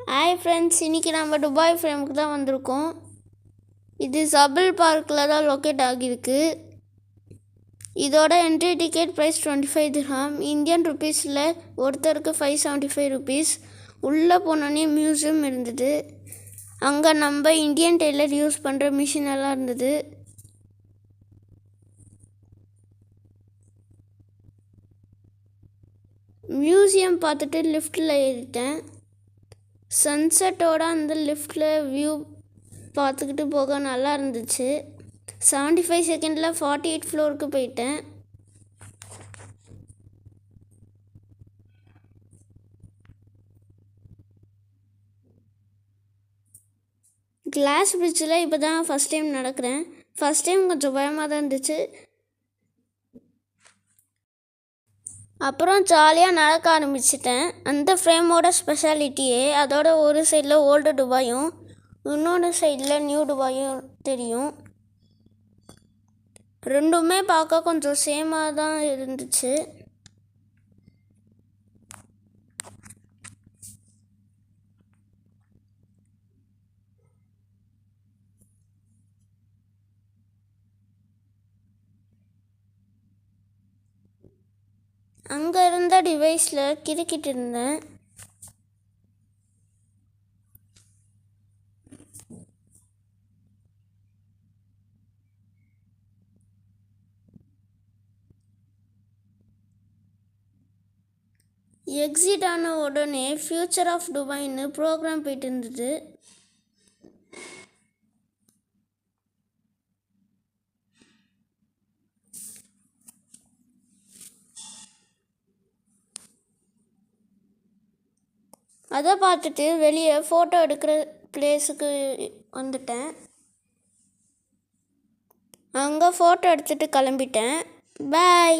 Hi friends, இன்றைக்கி நம்ம Dubai ஃப்ரேமுக்கு தான் வந்திருக்கோம். இது சபிள் பார்க்கில் தான் லொக்கேட் ஆகியிருக்கு. இதோட entry ticket price 25 dirham. Indian ருபீஸில் ஒருத்தருக்கு 575 ருபீஸ். உள்ளே போனோன்னே மியூசியம் இருந்தது. அங்கே நம்ம இந்தியன் டெய்லர் யூஸ் பண்ணுற மிஷின் எல்லாம் இருந்தது. மியூசியம் பார்த்துட்டு லிஃப்ட்டில் ஏறிட்டேன். சன்செட்டோட அந்த லிஃப்ட்டில் வியூ பார்த்துக்கிட்டு போக நல்லா இருந்துச்சு. 75 செகண்டில் 48 ஃப்ளோருக்கு போயிட்டேன். கிளாஸ் பிரிட்ஜில் இப்போ தான் ஃபஸ்ட் டைம் நடக்கிறேன். ஃபஸ்ட் டைம் கொஞ்சம் பயமாக தான் இருந்துச்சு. அப்புறம் ஜாலியாக நடக்க ஆரம்பிச்சிட்டேன். அந்த ஃப்ரேமோட ஸ்பெஷாலிட்டியே அதோட ஒரு சைடில் ஓல்டு துபாயும் இன்னொரு சைடில் நியூ துபாயும் தெரியும். ரெண்டுமே பார்க்க கொஞ்சம் சேமாக தான் இருந்துச்சு. அங்கே இருந்த டிவைஸில் கிறுக்கிட்டு இருந்தேன். எக்ஸிட் ஆன உடனே ஃப்யூச்சர் ஆஃப் துபாய்னு ப்ரோக்ராம் போயிட்டு இருந்தது. அதை பார்த்துட்டு வெளியே ஃபோட்டோ எடுக்கிற பிளேஸுக்கு வந்துட்டேன். அங்கே ஃபோட்டோ எடுத்துகிட்டு கிளம்பிட்டேன். பாய்.